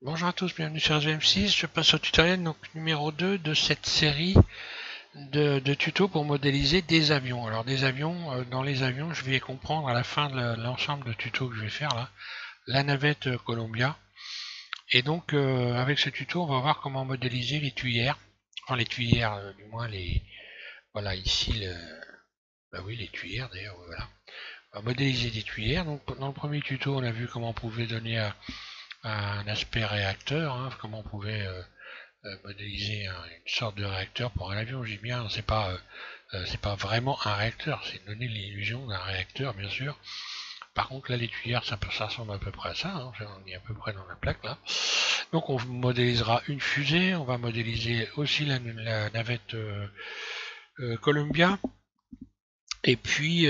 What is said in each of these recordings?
Bonjour à tous, bienvenue sur SVM6. Je passe au tutoriel donc, numéro 2 de cette série de tutos pour modéliser des avions. Alors des avions, dans les avions, je vais comprendre à la fin de l'ensemble de tutos que je vais faire là, la navette Columbia. Et donc avec ce tuto, on va voir comment modéliser les tuyères. Enfin les tuyères, du moins les... Voilà ici, bah oui les tuyères d'ailleurs, voilà. On va modéliser des tuyères. Donc dans le premier tuto, on a vu comment on pouvait donner un aspect réacteur, hein, comment on pouvait modéliser une sorte de réacteur pour un avion. J'ai bien, c'est pas vraiment un réacteur, c'est donner l'illusion d'un réacteur, bien sûr. Par contre, là, les tuyères, ça ressemble à peu près à ça. Hein, on est à peu près dans la plaque là. Donc, on modélisera une fusée. On va modéliser aussi la navette Columbia. Et puis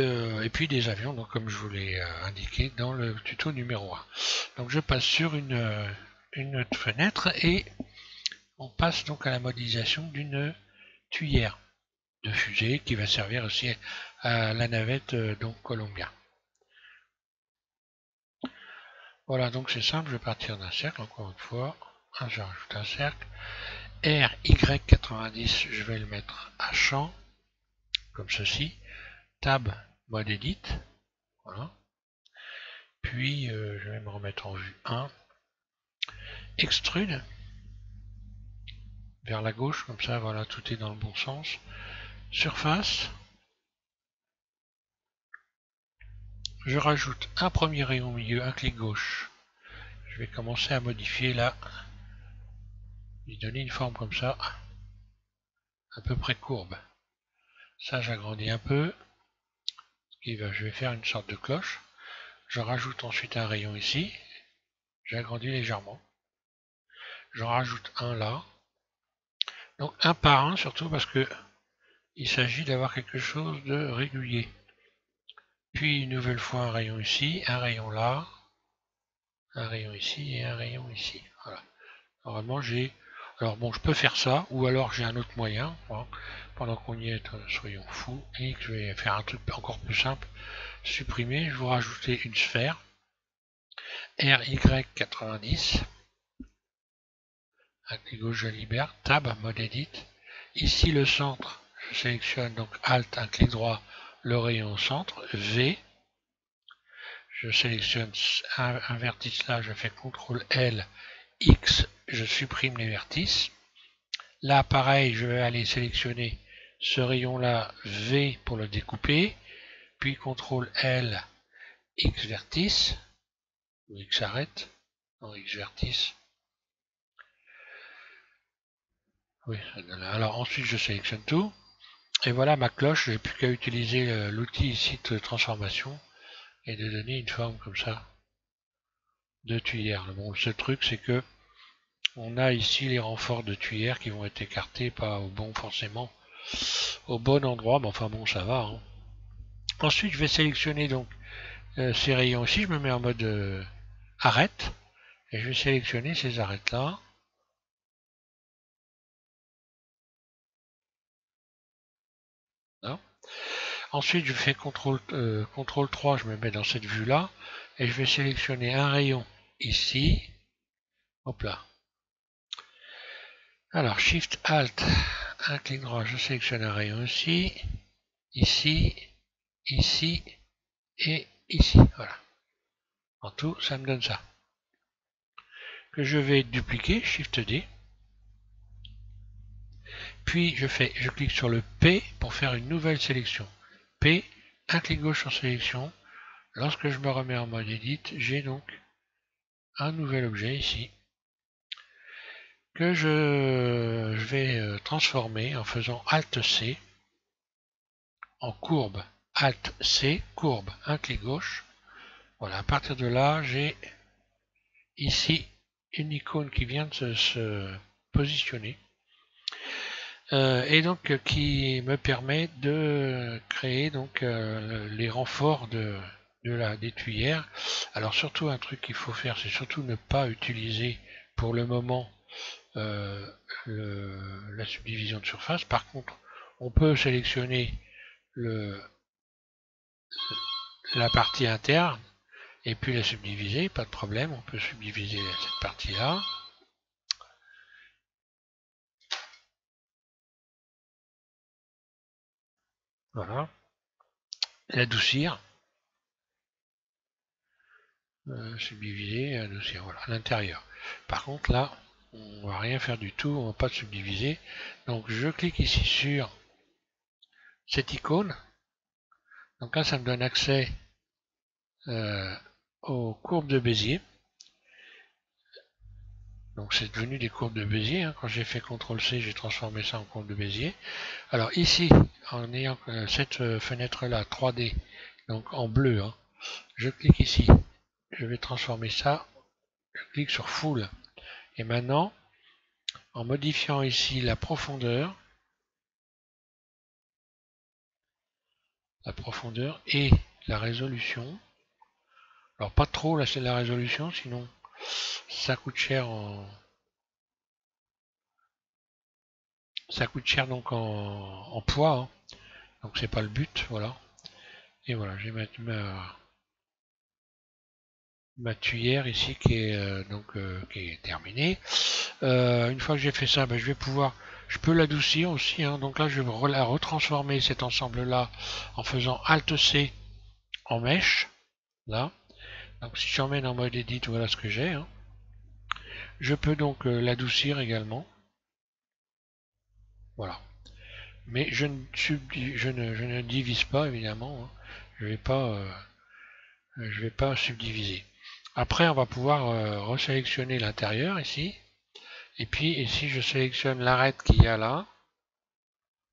des avions, donc comme je vous l'ai indiqué dans le tuto numéro 1. Donc, je passe sur une autre fenêtre et on passe donc à la modélisation d'une tuyère de fusée qui va servir aussi à la navette donc Columbia. Voilà, donc c'est simple, je vais partir d'un cercle encore une fois. Je rajoute un cercle. RY90, je vais le mettre à champ, comme ceci. Tab, mode edit. Voilà. Puis je vais me remettre en vue 1. Extrude vers la gauche, comme ça, voilà, tout est dans le bon sens. Surface. Je rajoute un premier rayon au milieu, un clic gauche. Je vais commencer à modifier là, lui donner une forme comme ça, à peu près courbe. Ça, j'agrandis un peu. Je vais faire une sorte de cloche. Je rajoute ensuite un rayon ici. J'agrandis légèrement. J'en rajoute un là. Donc un par un surtout parce que il s'agit d'avoir quelque chose de régulier. Puis une nouvelle fois un rayon ici, un rayon là, un rayon ici et un rayon ici. Voilà. Normalement j'ai... Alors bon, je peux faire ça, ou alors j'ai un autre moyen. Voilà. Pendant qu'on y est, soyons fous, et que je vais faire un truc encore plus simple. Supprimer, je vais rajouter une sphère. RY90. À clic gauche, je libère. Tab, mode edit. Ici, le centre, je sélectionne donc Alt, un clic droit, le rayon au centre. V. Je sélectionne un vertice là, je fais CTRL L, X, je supprime les vertices. Là, pareil, je vais aller sélectionner ce rayon-là, V, pour le découper. Puis CTRL L, X vertice. Ou X arrête. Non, X vertice. Oui, alors ensuite je sélectionne tout. Et voilà ma cloche, j'ai plus qu'à utiliser l'outil ici de transformation et de donner une forme comme ça de tuyère. Bon, ce truc c'est que on a ici les renforts de tuyère qui vont être écartés, pas au bon forcément au bon endroit, mais enfin bon ça va. Hein. Ensuite je vais sélectionner donc ces rayons ici, je me mets en mode arrête et je vais sélectionner ces arêtes là. Là. Ensuite je fais CTRL 3, je me mets dans cette vue là et je vais sélectionner un rayon ici. Hop là. Alors, Shift Alt, un clic droit, je sélectionne un rayon ici, ici, ici et ici. Voilà. En tout, ça me donne ça. Que je vais dupliquer, Shift D. Puis je clique sur le P pour faire une nouvelle sélection. P, un clic gauche sur sélection. Lorsque je me remets en mode Edit, j'ai donc un nouvel objet ici que je vais transformer en faisant Alt C en courbe. Alt C, courbe, un clic gauche. Voilà, à partir de là, j'ai ici une icône qui vient de se positionner et donc qui me permet de créer donc les renforts des tuyères. Alors surtout un truc qu'il faut faire, c'est surtout ne pas utiliser pour le moment la subdivision de surface. Par contre, on peut sélectionner la partie interne et puis la subdiviser, pas de problème, on peut subdiviser cette partie-là. Voilà. L'adoucir. Subdiviser, adoucir, voilà, à l'intérieur. Par contre là, on va rien faire du tout, on va pas subdiviser. Donc je clique ici sur cette icône. Donc là, ça me donne accès aux courbes de Bézier. Donc c'est devenu des courbes de Bézier. Hein. Quand j'ai fait CTRL-C, j'ai transformé ça en courbe de Bézier. Alors ici, en ayant cette fenêtre-là, 3D, donc en bleu, hein, je clique ici. Je vais transformer ça. Je clique sur Full. Et maintenant, en modifiant ici la profondeur et la résolution. Alors pas trop là c'est la résolution, sinon ça coûte cher donc en poids, hein. Donc c'est pas le but, voilà. Et voilà, je vais mettre ma tuyère ici qui est qui est terminée. Une fois que j'ai fait ça, ben, je peux l'adoucir aussi, hein. Donc là je vais la retransformer cet ensemble là en faisant Alt C en mèche, là. Donc si j'emmène en mode edit, voilà ce que j'ai, hein. Je peux donc l'adoucir également. Voilà. Mais je ne divise pas évidemment, hein. Je vais pas subdiviser. Après on va pouvoir resélectionner l'intérieur ici. Et puis ici je sélectionne l'arête qu'il y a là.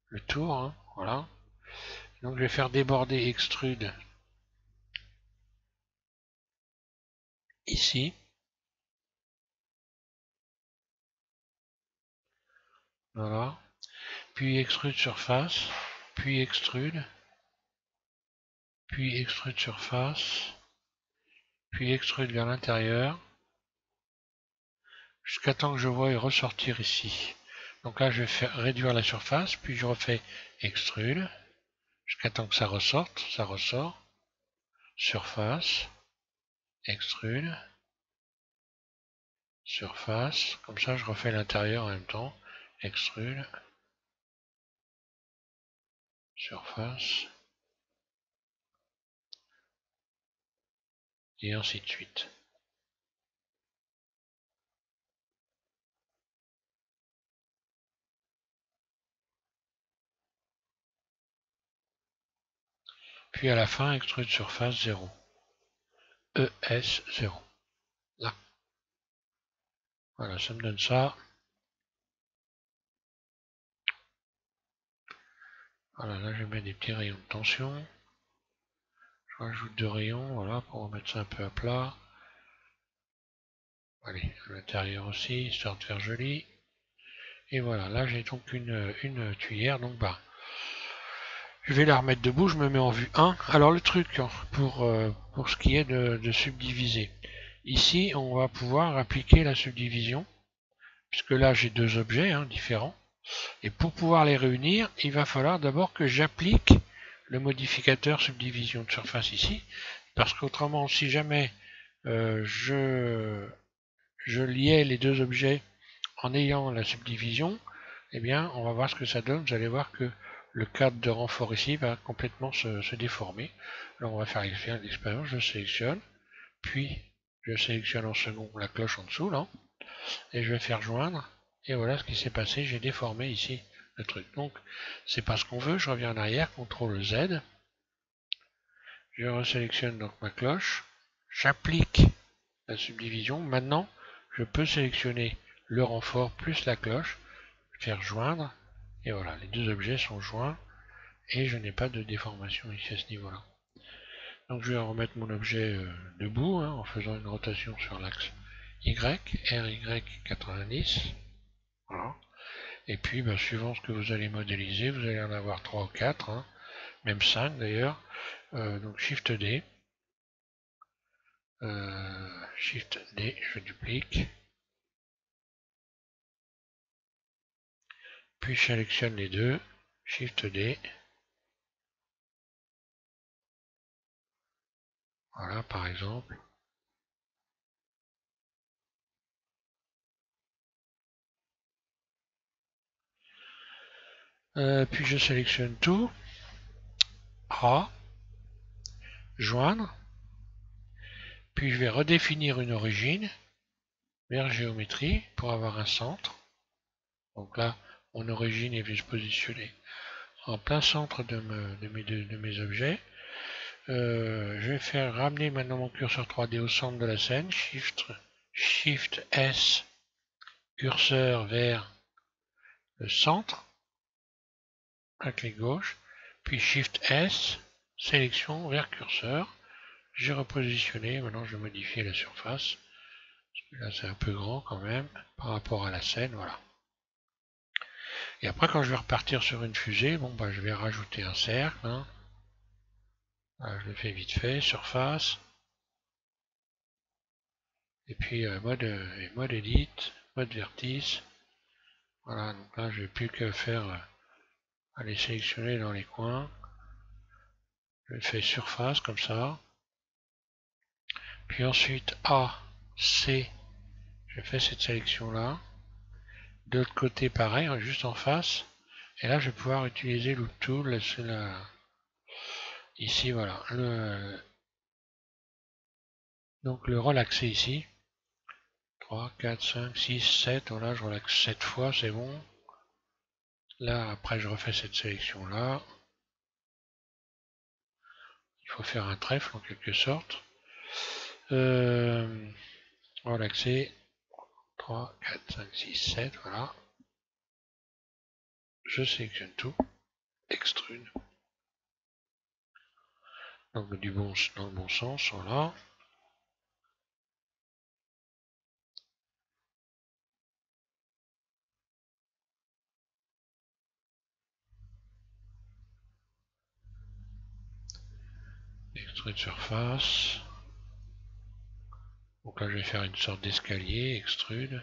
Le tour, hein, voilà. Donc je vais faire déborder extrude ici. Voilà. Puis extrude surface. Puis extrude. Puis extrude surface. Puis extrude vers l'intérieur. Jusqu'à temps que je vois ressortir ici. Donc là je vais faire réduire la surface. Puis je refais extrude. Jusqu'à temps que ça ressorte. Ça ressort. Surface. Extrude. Surface. Comme ça je refais l'intérieur en même temps. Extrude. Surface. Et ainsi de suite. Puis à la fin, extrude surface 0. ES 0. Là. Voilà, ça me donne ça. Voilà, là je mets des petits rayons de tension. Je rajoute 2 rayons, voilà, pour remettre ça un peu à plat. Allez, à l'intérieur aussi, histoire de faire joli. Et voilà, là j'ai donc une tuyère, donc bah, je vais la remettre debout, je me mets en vue 1. Alors le truc, hein, pour ce qui est de subdiviser. Ici, on va pouvoir appliquer la subdivision, puisque là j'ai deux objets hein, différents. Et pour pouvoir les réunir, il va falloir d'abord que j'applique le modificateur subdivision de surface ici, parce qu'autrement, si jamais je liais les deux objets en ayant la subdivision, eh bien, on va voir ce que ça donne. Vous allez voir que le cadre de renfort ici va complètement se déformer. Alors, on va faire l'expérience. Je sélectionne, puis je sélectionne en second la cloche en dessous, là, et je vais faire joindre. Et voilà ce qui s'est passé. J'ai déformé ici le truc. Donc, c'est pas ce qu'on veut. Je reviens en arrière, CTRL Z. Je resélectionne donc ma cloche. J'applique la subdivision. Maintenant, je peux sélectionner le renfort plus la cloche, faire joindre, et voilà, les deux objets sont joints, et je n'ai pas de déformation ici à ce niveau-là. Donc je vais remettre mon objet debout, hein, en faisant une rotation sur l'axe Y, RY 90, voilà. Et puis, bah, suivant ce que vous allez modéliser, vous allez en avoir 3 ou 4, hein, même 5 d'ailleurs. Donc Shift D, Shift D, je duplique, puis je sélectionne les deux, Shift D, Voilà, par exemple. Puis je sélectionne tout. A. Joindre. Puis je vais redéfinir une origine. Vers géométrie pour avoir un centre. Donc là, mon origine est venue se positionner en plein centre de mes objets. Je vais faire ramener maintenant mon curseur 3D au centre de la scène. Shift S, curseur vers le centre, un clic gauche, puis Shift S, sélection vers curseur. J'ai repositionné, maintenant je vais modifier la surface. Là c'est un peu grand quand même par rapport à la scène, voilà. Et après quand je vais repartir sur une fusée, bon bah je vais rajouter un cercle. Hein. Voilà, je le fais vite fait, surface. Et puis mode edit, mode vertice. Voilà, donc là je n'ai plus qu'à faire aller sélectionner dans les coins. Je fais surface comme ça. Puis ensuite A, C, je fais cette sélection là. De l'autre côté pareil, hein, juste en face. Et là je vais pouvoir utiliser Loop Tool. Ici voilà. Donc le relaxer ici. 3, 4, 5, 6, 7. Voilà, je relaxe 7 fois, c'est bon. Là après je refais cette sélection là. Il faut faire un trèfle en quelque sorte. Relaxer. 3, 4, 5, 6, 7, voilà. Je sélectionne tout. Extrude. Donc dans le bon sens, voilà. Extrude surface. Donc là je vais faire une sorte d'escalier, extrude.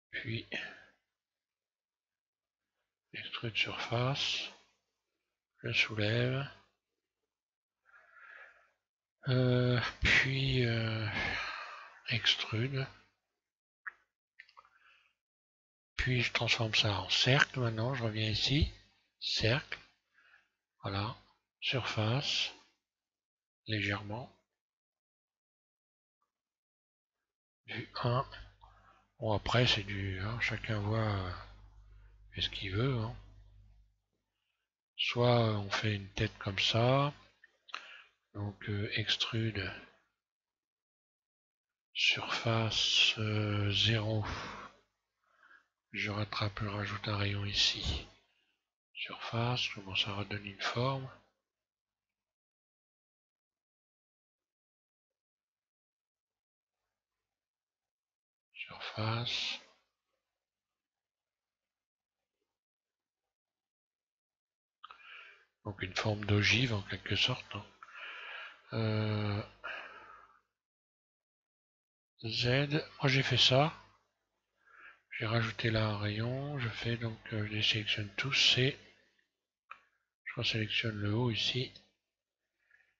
Puis extrude surface. Je soulève. Puis extrude. Puis je transforme ça en cercle maintenant. Je reviens ici. Cercle. Voilà. Surface. Légèrement. Vue 1. Bon après c'est du. Hein, chacun voit ce qu'il veut. Hein. Soit on fait une tête comme ça. Donc extrude. Surface 0. Je rajoute un rayon ici. Surface, je commence à redonner une forme. Surface. Donc une forme d'ogive en quelque sorte. Hein. Z, moi j'ai fait ça. J'ai rajouté là un rayon. Je fais donc, je les sélectionne tous. C. Je resélectionne le haut ici.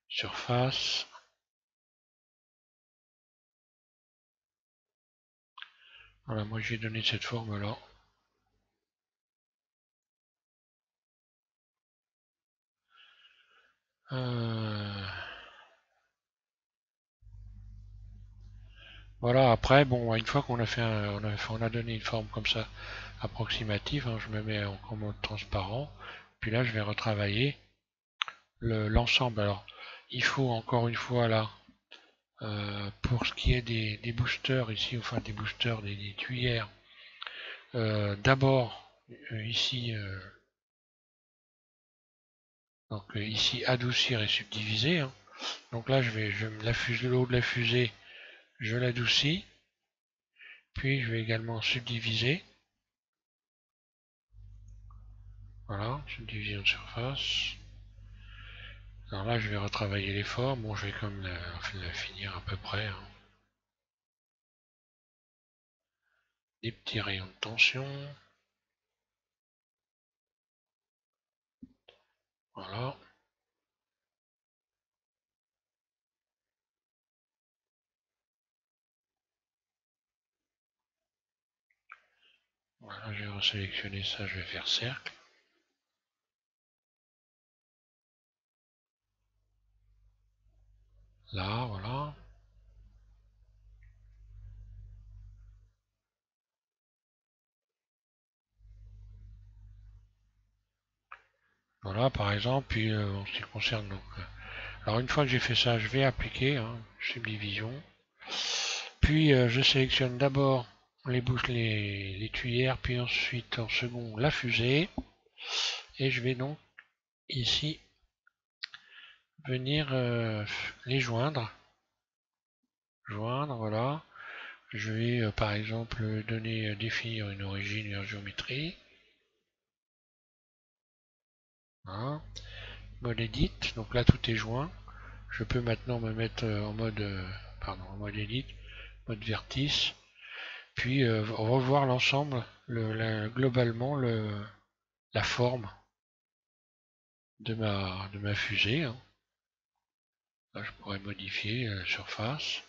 Surface. Voilà, moi j'ai donné cette forme là. Voilà, après, bon, une fois qu'on a fait on a donné une forme comme ça approximative, hein, je me mets en mode transparent. Puis là, je vais retravailler l'ensemble. Alors, il faut encore une fois là, pour ce qui est des boosters ici, enfin des boosters, des tuyères, d'abord ici, donc ici adoucir et subdiviser. Hein. Donc là, le haut de la fusée, je l'adoucis. Puis je vais également subdiviser. Voilà, subdivision de surface. Alors là, je vais retravailler les formes. Bon, je vais quand même la finir à peu près. Hein. Des petits rayons de tension. Voilà. Voilà, je vais resélectionner ça, je vais faire cercle. Là, voilà. Voilà, par exemple, puis en ce qui concerne donc. Alors une fois que j'ai fait ça, je vais appliquer, hein, subdivision. Puis je sélectionne d'abord les bouches, les tuyères, puis ensuite en second la fusée. Et je vais donc ici venir les joindre. Joindre, voilà. Je vais par exemple donner, définir une origine et une géométrie. Voilà. Mode edit, donc là tout est joint. Je peux maintenant me mettre en mode, pardon, en mode edit, mode vertice, puis revoir l'ensemble, globalement la forme de ma fusée, hein. Là je pourrais modifier la surface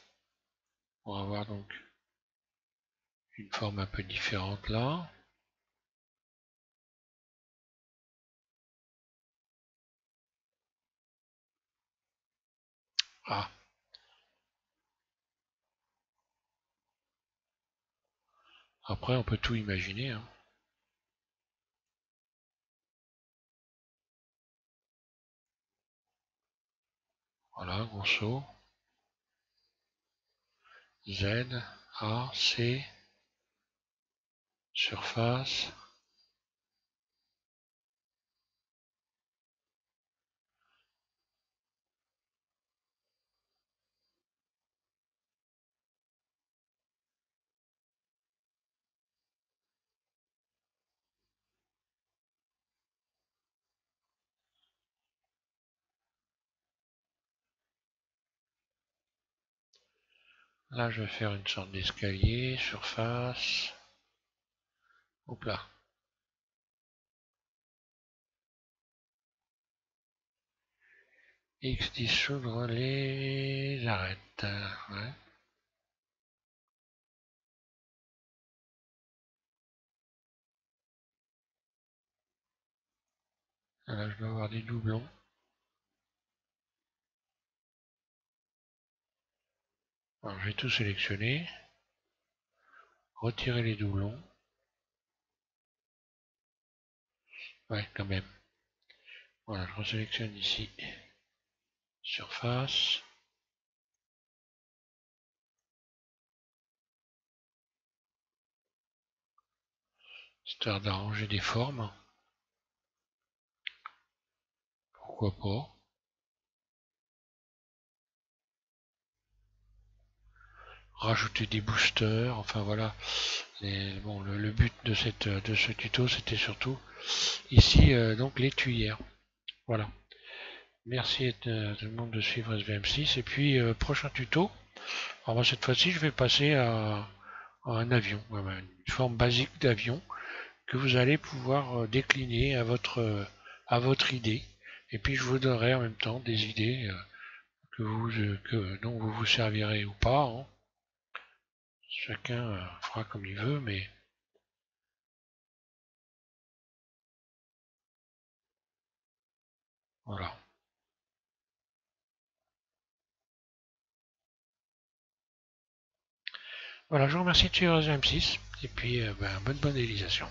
pour avoir donc une forme un peu différente là. Ah, après on peut tout imaginer, hein. Voilà, grosso. Z, A, C, surface. Là je vais faire une sorte d'escalier, surface. Hop là. X dissoudre les arêtes. Ouais. Là je dois avoir des doublons. Alors je vais tout sélectionner. Retirer les doublons. Ouais, quand même. Voilà, je resélectionne ici. Surface. Histoire d'arranger des formes. Pourquoi pas. Rajouter des boosters. Enfin voilà. Bon, le but de ce tuto, c'était surtout ici donc les tuyères. Voilà. Merci à tout le monde de suivre SVM6. Et puis prochain tuto. Alors moi, cette fois-ci, je vais passer à un avion, une forme basique d'avion que vous allez pouvoir décliner à votre idée. Et puis je vous donnerai en même temps des idées dont vous vous servirez ou pas, hein. Chacun fera comme il veut, mais voilà. Voilà, je vous remercie de suivre M6 et puis bonne modélisation.